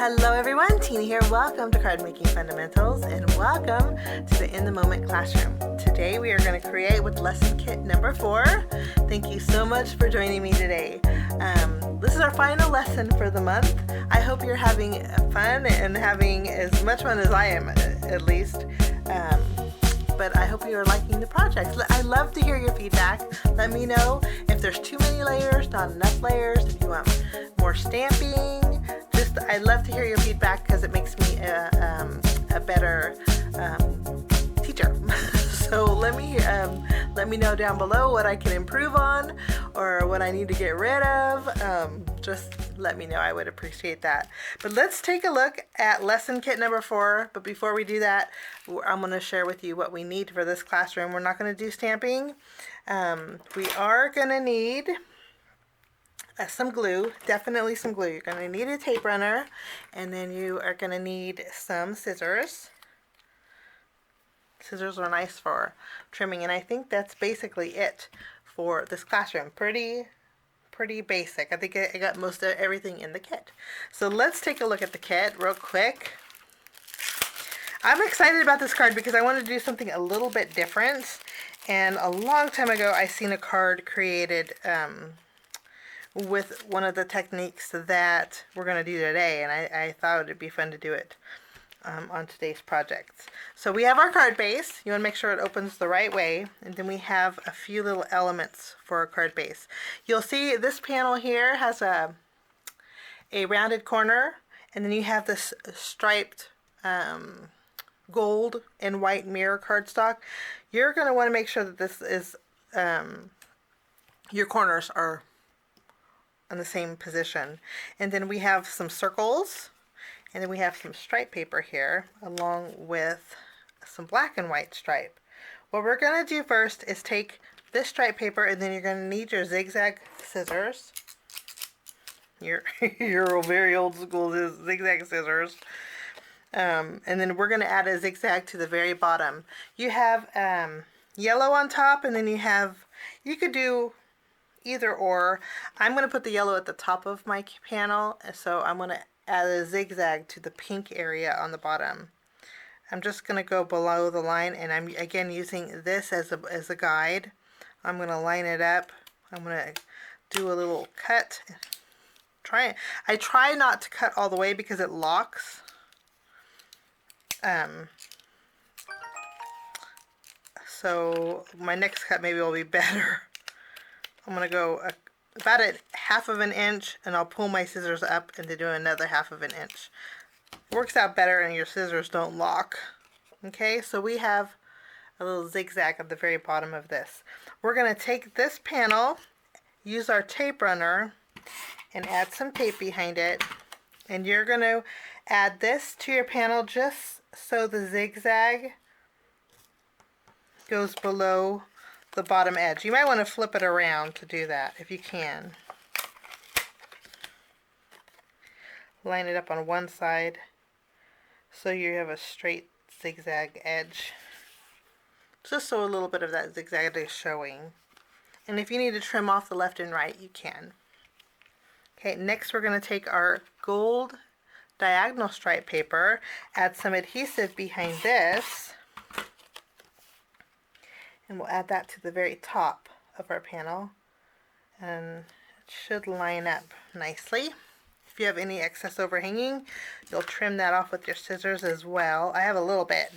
Hello everyone, Tina here. Welcome to Card Making Fundamentals and welcome to the In the Moment classroom. Today we are going to create with lesson kit number 4. Thank you so much for joining me today. This is our final lesson for the month. I hope you're having fun and having as much fun as I am, at least. But I hope you are liking the projects. I love to hear your feedback. Let me know if there's too many layers, not enough layers, if you want more stamping. I love to hear your feedback because it makes me a better teacher. So let me know down below what I can improve on or what I need to get rid of. Just let me know. I would appreciate that. But let's take a look at lesson kit number 4. But before we do that, I'm going to share with you what we need for this classroom. We're not going to do stamping. We are going to need some glue, definitely some glue. You're going to need a tape runner, and then you are going to need some scissors. Scissors are nice for trimming, and I think that's basically it for this classroom. Pretty basic. I think I got most of everything in the kit. So let's take a look at the kit real quick. I'm excited about this card because I want to do something a little bit different. And a long time ago, I seen a card created with one of the techniques that we're going to do today, and I thought it would be fun to do it on today's projects. So we have our card base. You want to make sure it opens the right way, and then we have a few little elements for our card base. You'll see this panel here has a rounded corner, and then you have this striped gold and white mirror cardstock. You're going to want to make sure that this is your corners are in the same position. And then we have some circles, and then we have some stripe paper here along with some black and white stripe. What we're going to do first is take this stripe paper, and then you're going to need your zigzag scissors, your very old school zigzag scissors, and then we're going to add a zigzag to the very bottom. You have yellow on top, and then you could do either or. I'm going to put the yellow at the top of my panel, so I'm going to add a zigzag to the pink area on the bottom. I'm just going to go below the line, and I'm again using this as a guide. I'm going to line it up. I'm going to do a little cut. I try not to cut all the way because it locks. So my next cut maybe will be better. I'm going to go about a 1/2 inch, and I'll pull my scissors up and then do another 1/2 inch. It works out better and your scissors don't lock. Okay, so we have a little zigzag at the very bottom of this. We're going to take this panel, use our tape runner, and add some tape behind it. And you're going to add this to your panel just so the zigzag goes below the bottom edge. You might want to flip it around to do that if you can. Line it up on one side so you have a straight zigzag edge, just so a little bit of that zigzag is showing. And if you need to trim off the left and right, you can. Okay, next we're going to take our gold diagonal stripe paper, add some adhesive behind this, and we'll add that to the very top of our panel, and it should line up nicely. If you have any excess overhanging, you'll trim that off with your scissors as well. I have a little bit,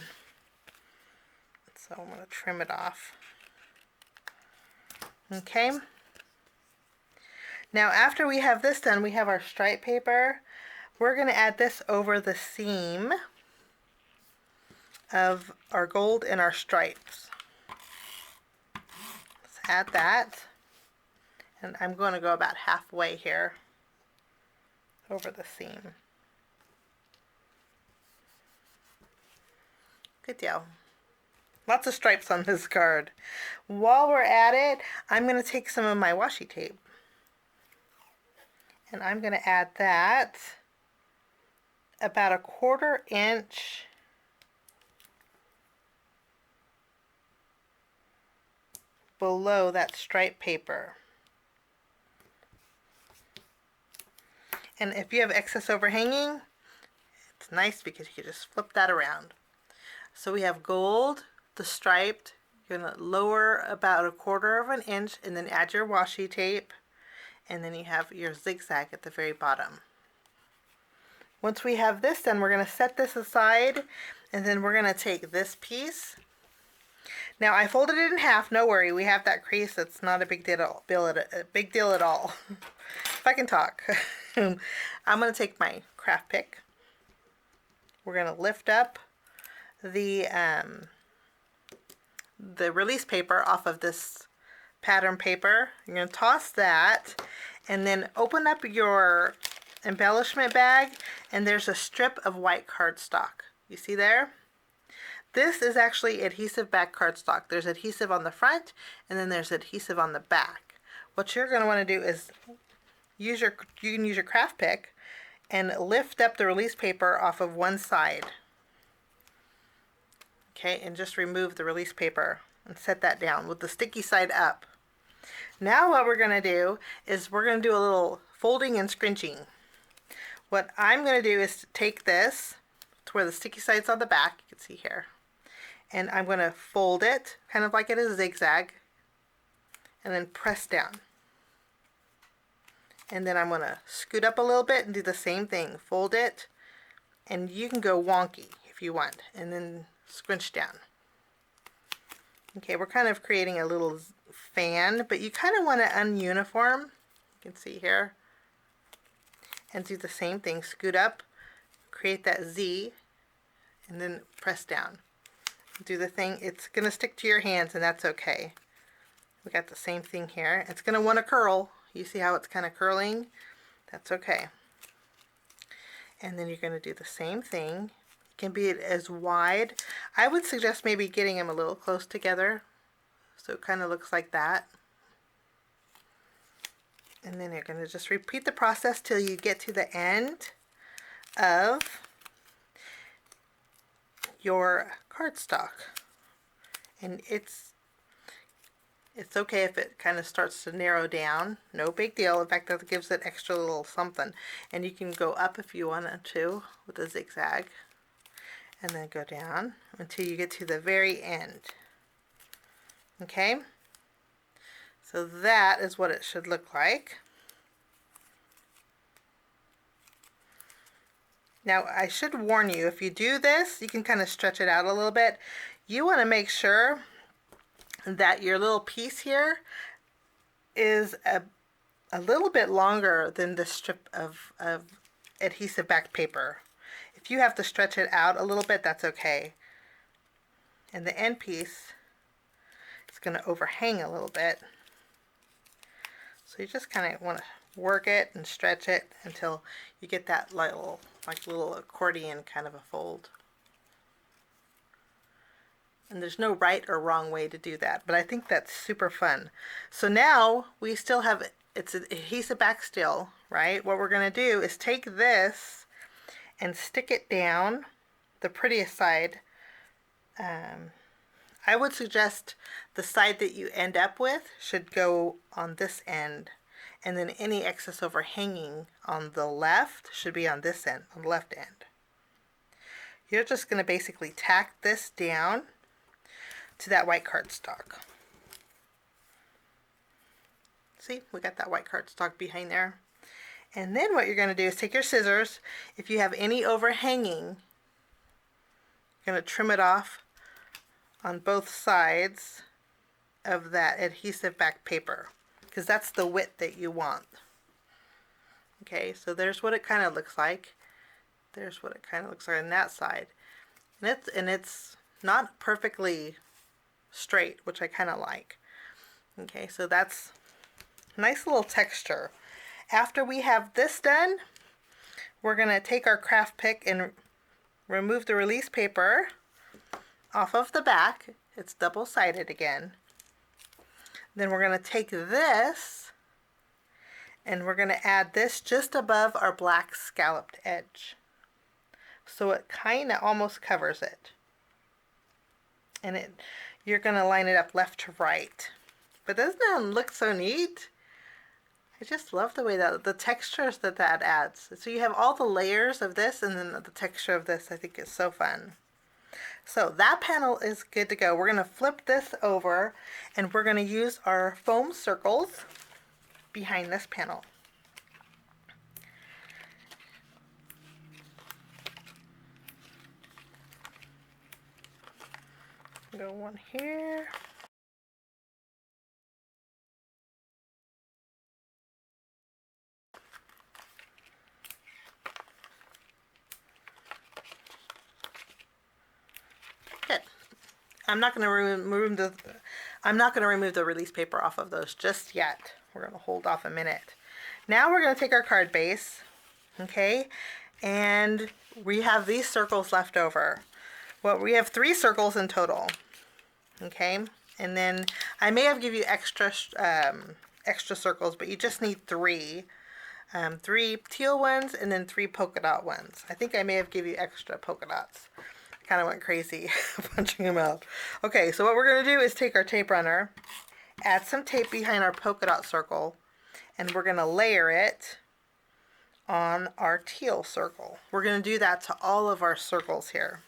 so I'm going to trim it off. Okay. Now after we have this done, we have our stripe paper. We're going to add this over the seam of our gold and our stripes. Add that, and I'm going to go about halfway here over the seam. Good deal. Lots of stripes on this card. While we're at it, I'm going to take some of my washi tape, and I'm going to add that about a 1/4 inch below that stripe paper. And if you have excess overhanging, It's nice because you can just flip that around. So we have gold, the striped. You're going to lower about 1/4 of an inch and then add your washi tape. And then you have your zigzag at the very bottom. Once we have this done, we're going to set this aside, and then we're going to take this piece. Now I folded it in half, no worry, we have that crease, that's not a big deal at all. If I can talk. I'm going to take my craft pick. We're going to lift up the release paper off of this pattern paper. You're going to toss that, and then open up your embellishment bag, and there's a strip of white cardstock. You see there? This is actually adhesive back cardstock. There's adhesive on the front, and then there's adhesive on the back. What you're going to want to do is you can use your craft pick and lift up the release paper off of one side. Okay, and just remove the release paper and set that down with the sticky side up. Now what we're going to do is we're going to do a little folding and scrunching. What I'm going to do is take this to where the sticky side's on the back, you can see here, and I'm going to fold it kind of like it is a zigzag, and then press down. And then I'm going to scoot up a little bit and do the same thing. Fold it, and you can go wonky if you want, and then scrunch down. Okay, we're kind of creating a little fan, but you kind of want it ununiform. You can see here. And do the same thing. Scoot up, create that Z, and then press down. Do the thing. It's going to stick to your hands, and that's okay. We got the same thing here. It's going to want to curl. You see how it's kind of curling? That's okay. And then you're going to do the same thing. It can be as wide. I would suggest maybe getting them a little close together, so it kind of looks like that. And then you're going to just repeat the process till you get to the end of your cardstock. And it's okay if it kind of starts to narrow down. No big deal. In fact, that gives it extra little something. And you can go up if you wanted to with a zigzag. And then go down until you get to the very end. Okay? So that is what it should look like. Now I should warn you, if you do this, you can kind of stretch it out a little bit. You want to make sure that your little piece here is a little bit longer than the strip of adhesive back paper. If you have to stretch it out a little bit, that's okay. And the end piece is going to overhang a little bit. So you just kind of want to work it and stretch it until you get that little accordion kind of a fold. And there's no right or wrong way to do that, but I think that's super fun. So now we still have, it's adhesive back still, right? What we're going to do is take this and stick it down the prettiest side. I would suggest the side that you end up with should go on this end, and then any excess overhanging on the left should be on this end, on the left end. You're just going to basically tack this down to that white cardstock. See, we got that white cardstock behind there. And then what you're going to do is take your scissors. If you have any overhanging, you're going to trim it off on both sides of that adhesive back paper, because that's the width that you want. Okay, so there's what it kind of looks like. There's what it kind of looks like on that side. And it's not perfectly straight, which I kind of like. Okay, so that's nice little texture. After we have this done, we're going to take our craft pick and remove the release paper off of the back. It's double-sided again. Then we're going to take this and we're going to add this just above our black scalloped edge, so it kind of almost covers it. And you're going to line it up left to right. But doesn't that look so neat? I just love the way that the textures that adds. So you have all the layers of this and then the texture of this. I think is so fun. So that panel is good to go. We're going to flip this over and we're going to use our foam circles behind this panel. Go one here. Good. I'm not going to remove the release paper off of those just yet. We're going to hold off a minute. Now we're going to take our card base, okay, and we have these circles left over. Well, we have 3 circles in total, okay, and then I may have give you extra circles, but you just need 3. 3 teal ones and then 3 polka dot ones. I think I may have give you extra polka dots. Kind of went crazy punching them out. Okay, so what we're going to do is take our tape runner, add some tape behind our polka dot circle, and we're going to layer it on our teal circle. We're going to do that to all of our circles here.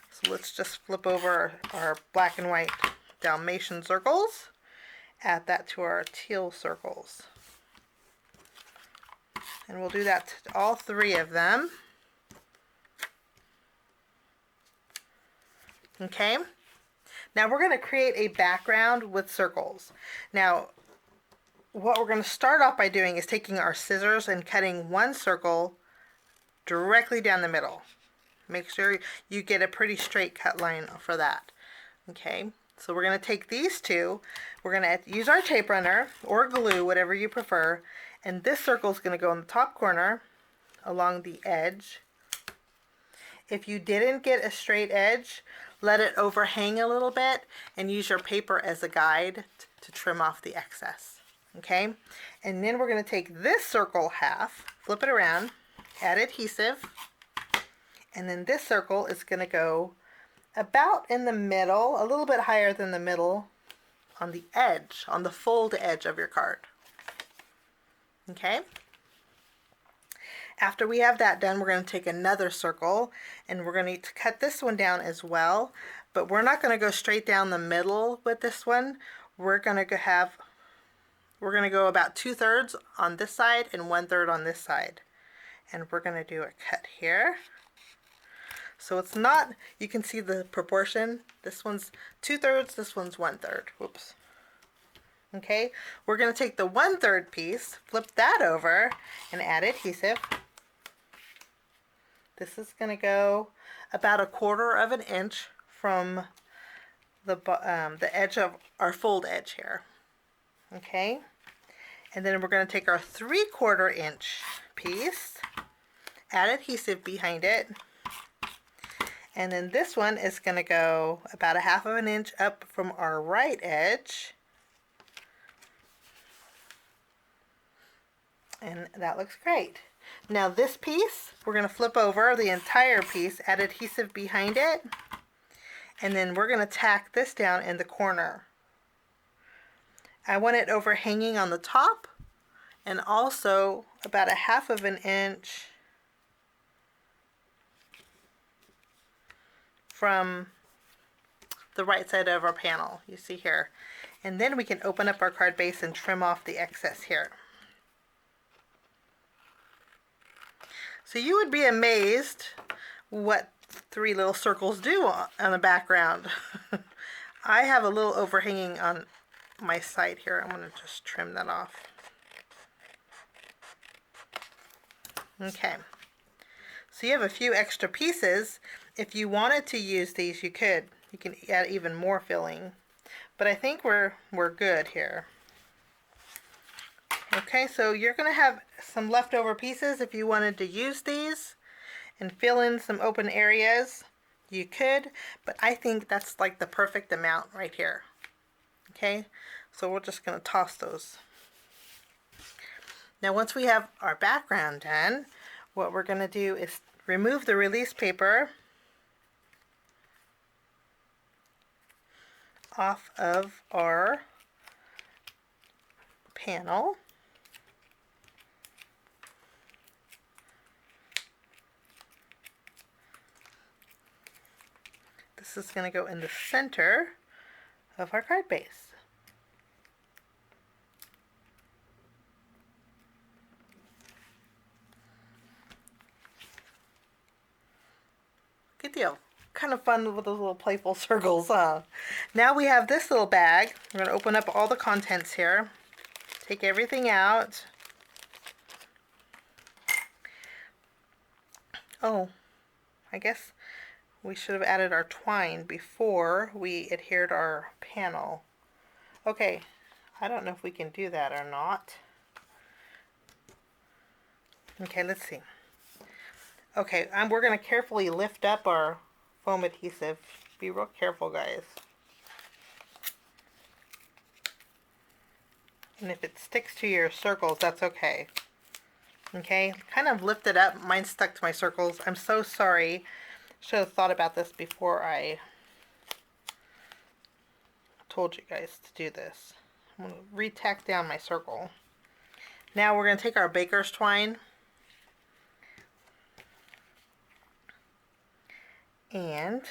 So let's just flip over our black and white Dalmatian circles, add that to our teal circles. And we'll do that to all 3 of them. Okay, now we're going to create a background with circles. Now, what we're going to start off by doing is taking our scissors and cutting one circle directly down the middle. Make sure you get a pretty straight cut line for that. Okay, so we're going to take these 2. We're going to use our tape runner or glue, whatever you prefer, and this circle is going to go in the top corner along the edge. If you didn't get a straight edge, let it overhang a little bit and use your paper as a guide to trim off the excess. Okay, and then we're going to take this circle half, flip it around, add adhesive, and then this circle is going to go about in the middle, a little bit higher than the middle, on the edge, on the fold edge of your card. Okay. After we have that done, we're going to take another circle and we're going to cut this one down as well, but we're not going to go straight down the middle with this one. We're going to go about 2/3 on this side and 1/3 on this side, and we're going to do a cut here. So it's not, you can see the proportion. This one's 2/3, this one's 1/3. Whoops. Okay, we're going to take the 1/3 piece, flip that over, and add adhesive. This is going to go about 1/4 of an inch from the edge of our fold edge here. Okay, and then we're going to take our 3/4 inch piece, add adhesive behind it, and then this one is going to go about 1/2 of an inch up from our right edge. And that looks great. Now this piece, we're going to flip over the entire piece, add adhesive behind it, and then we're going to tack this down in the corner. I want it overhanging on the top and also about 1/2 of an inch from the right side of our panel, you see here. And then we can open up our card base and trim off the excess here. So you would be amazed what 3 little circles do on the background. I have a little overhanging on my side here. I'm going to just trim that off. Okay. So you have a few extra pieces. If you wanted to use these, you could. You can add even more filling. But I think we're good here. Okay, so you're going to have some leftover pieces. If you wanted to use these and fill in some open areas, you could, but I think that's like the perfect amount right here. Okay, so we're just going to toss those. Now once we have our background done, what we're going to do is remove the release paper off of our panel. this is going to go in the center of our card base. Good deal. Kind of fun with those little playful circles, huh? Now we have this little bag. We're going to open up all the contents here. Take everything out. Oh, I guess we should have added our twine before we adhered our panel. Okay, I don't know if we can do that or not. Okay, let's see. Okay, we're going to carefully lift up our foam adhesive. Be real careful, guys. And if it sticks to your circles, that's okay. Okay, kind of lift it up. Mine stuck to my circles. I'm so sorry. Should have thought about this before I told you guys to do this. I'm going to re-tack down my circle. Now we're going to take our baker's twine and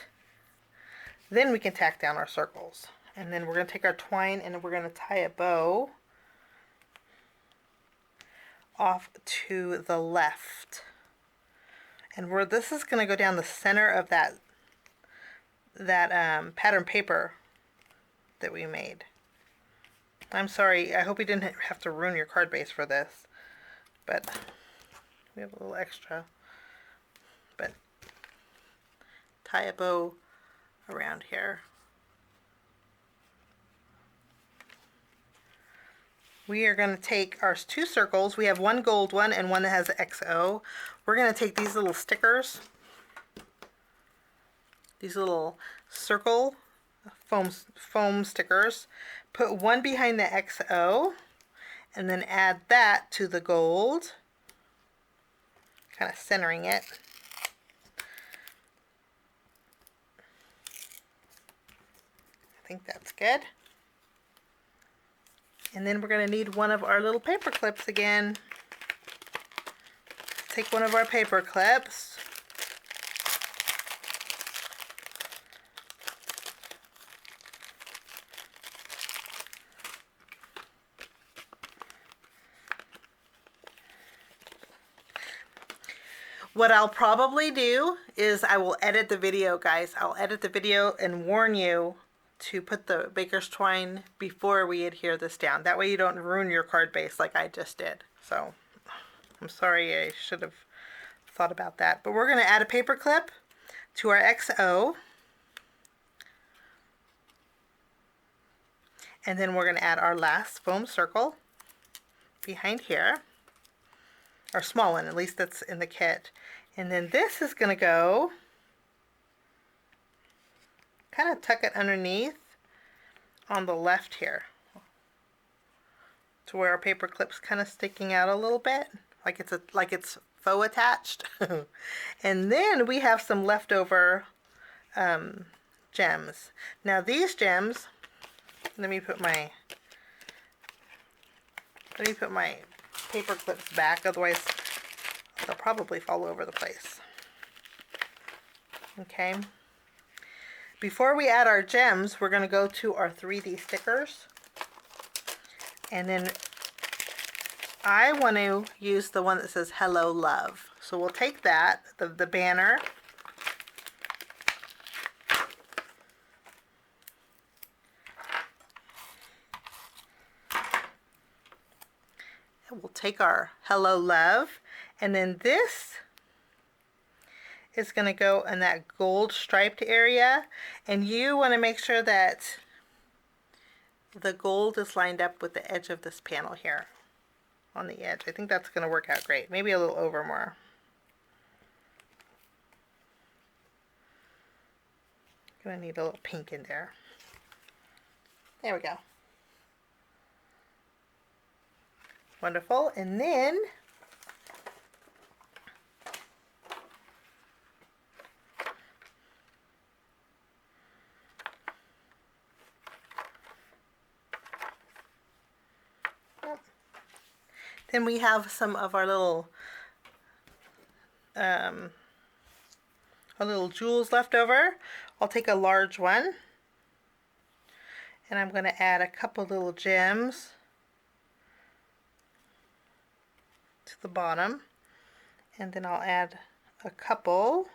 then we can tack down our circles. And then we're going to take our twine and we're going to tie a bow off to the left. And this is going to go down the center of that pattern paper that we made. I'm sorry, I hope you didn't have to ruin your card base for this, but we have a little extra. But tie a bow around here. We are going to take our two circles. We have one gold one and one that has XO. We're going to take these little stickers, these little circle foam stickers, put one behind the XO, and then add that to the gold, kind of centering it. I think that's good. And then we're going to need one of our little paper clips again. Take one of our paper clips. What I'll probably do is I will edit the video, guys. I'll edit the video and warn you to put the baker's twine before we adhere this down. That way you don't ruin your card base like I just did. So I'm sorry, I should have thought about that. But we're going to add a paper clip to our XO. And then we're going to add our last foam circle behind here. Our small one, at least that's in the kit. And then this is going to go, kind of tuck it underneath on the left here, to where our paper clip's kind of sticking out a little bit, like it's faux attached. And then we have some leftover gems. Now these gems, let me put my paper clips back, otherwise they'll probably fall over the place. Okay. Before we add our gems, we're going to go to our 3D stickers. And then I want to use the one that says Hello Love. So we'll take that, the banner. And we'll take our Hello Love. And then this is going to go in that gold striped area, and you want to make sure that the gold is lined up with the edge of this panel here on the edge. I think that's going to work out great. Maybe a little over more. Gonna need a little pink in there. There we go. Wonderful. And then we have some of our little jewels left over. I'll take a large one and I'm going to add a couple little gems to the bottom, and then I'll add a couple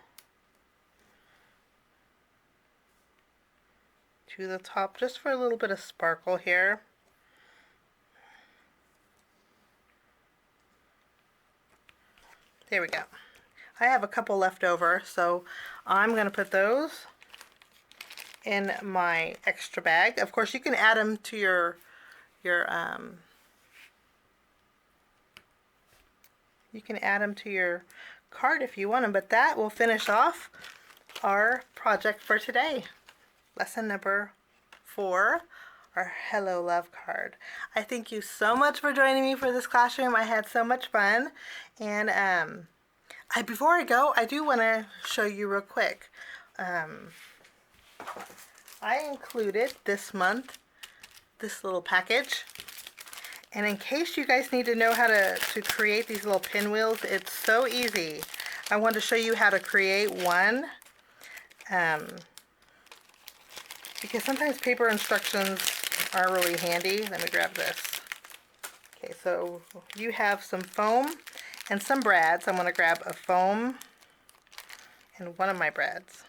to the top just for a little bit of sparkle here. There we go. I have a couple left over, so I'm going to put those in my extra bag. Of course, you can add them to your card if you want them, but that will finish off our project for today. Lesson number 4, our Hello Love card. I thank you so much for joining me for this classroom. I had so much fun, and before I go, I do want to show you real quick. I included this month this little package, and in case you guys need to know how to create these little pinwheels, it's so easy. I want to show you how to create one, because sometimes paper instructions are really handy. Let me grab this. Okay, so you have some foam and some brads. I'm going to grab a foam and one of my brads.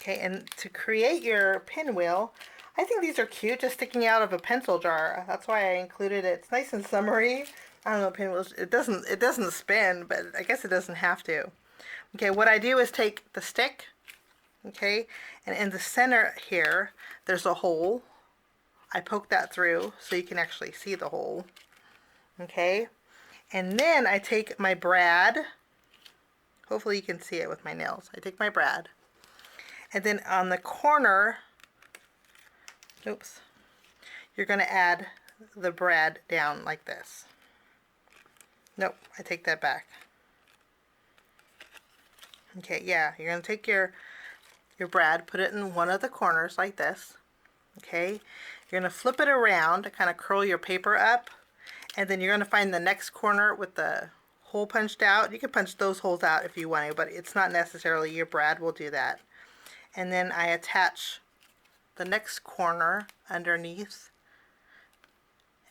Okay, and to create your pinwheel, I think these are cute, just sticking out of a pencil jar. That's why I included it. It's nice and summery. I don't know, pinwheels, it doesn't spin, but I guess it doesn't have to. Okay, what I do is take the stick, okay, and in the center here, there's a hole. I poke that through so you can actually see the hole, okay, and then I take my brad. Hopefully you can see it with my nails. I take my brad, and then on the corner, oops, you're going to add the brad down like this. Nope, I take that back. Okay, yeah, you're going to take your brad, put it in one of the corners like this. Okay, you're going to flip it around to kind of curl your paper up, and then you're going to find the next corner with the hole punched out. You can punch those holes out if you want to, but it's not necessarily your brad will do that. And then I attach the next corner underneath,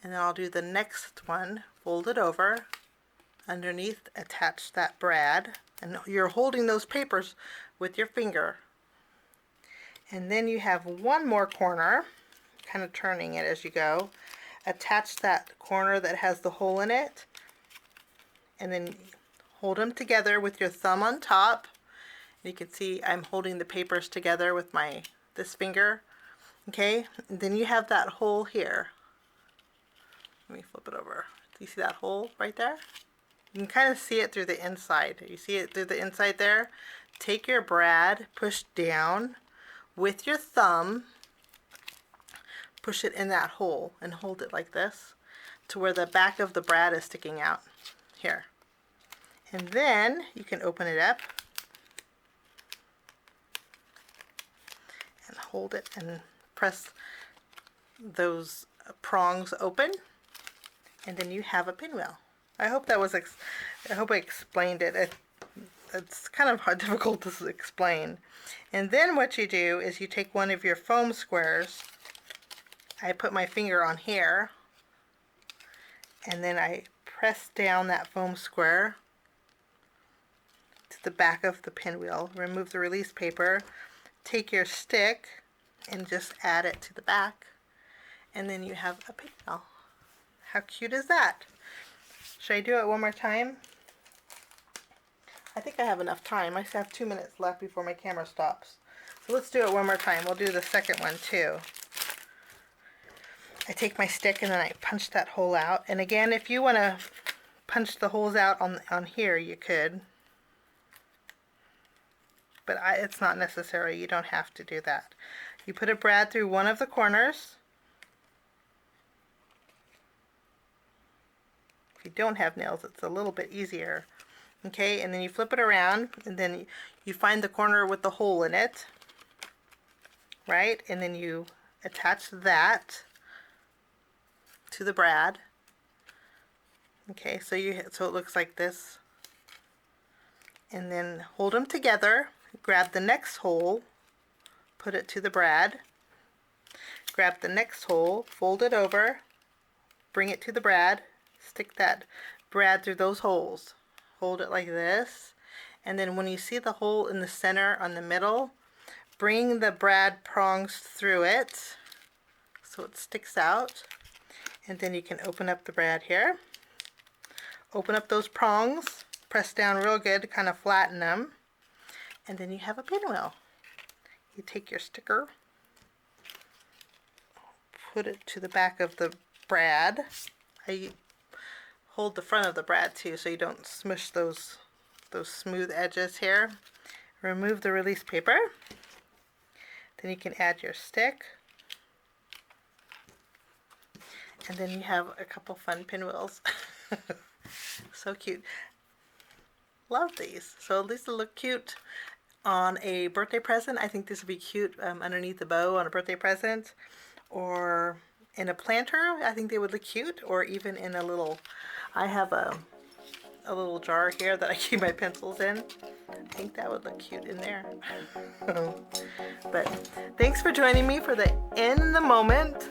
and then I'll do the next one, fold it over, underneath, attach that brad, and you're holding those papers with your finger. And then you have one more corner, kind of turning it as you go, attach that corner that has the hole in it, and then hold them together with your thumb on top. You can see I'm holding the papers together with this finger. Okay, and then you have that hole here. Let me flip it over. Do you see that hole right there? You can kind of see it through the inside. You see it through the inside there? Take your brad, push down with your thumb, push it in that hole and hold it like this to where the back of the brad is sticking out here. And then you can open it up and hold it and press those prongs open, and then you have a pinwheel. I hope that was I hope I explained it. It's kind of difficult to explain. And then what you do is you take one of your foam squares. I put my finger on here, and then I press down that foam square to the back of the pinwheel. Remove the release paper. Take your stick and just add it to the back, and then you have a pinwheel. How cute is that? Should I do it one more time? I think I have enough time. I still have 2 minutes left before my camera stops. So let's do it one more time. We'll do the second one too. I take my stick and then I punch that hole out. And again, if you want to punch the holes out on here, you could. But it's not necessary. You don't have to do that. You put a brad through one of the corners. If you don't have nails, it's a little bit easier. Okay, and then you flip it around, and then you find the corner with the hole in it, right? And then you attach that to the brad. Okay, so it looks like this. and then hold them together. Grab the next hole, put it to the brad. Grab the next hole, fold it over, bring it to the brad, stick that brad through those holes. Hold it like this, and then when you see the hole in the center on the middle, bring the brad prongs through it so it sticks out, and then you can open up the brad here. Open up those prongs, press down real good to kind of flatten them, and then you have a pinwheel. You take your sticker, put it to the back of the brad. I hold the front of the brad too so you don't smush those smooth edges here. Remove the release paper. Then you can add your stick. And then you have a couple fun pinwheels. So cute. Love these. So these will look cute on a birthday present. I think this would be cute underneath the bow on a birthday present, or in a planter. I think they would look cute, or even in a little, I have a little jar here that I keep my pencils in. I think that would look cute in there. But thanks for joining me for the In the Moment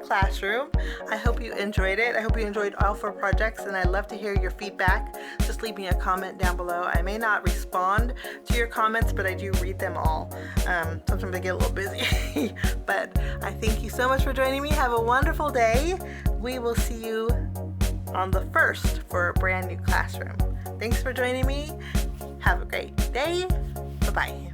classroom. I hope you enjoyed it. I hope you enjoyed all 4 projects, and I'd love to hear your feedback. Just leave me a comment down below. I may not respond to your comments, but I do read them all. Sometimes I get a little busy. But I thank you so much for joining me. Have a wonderful day. We will see you on the 1st for a brand new classroom. Thanks for joining me. Have a great day. Bye-bye.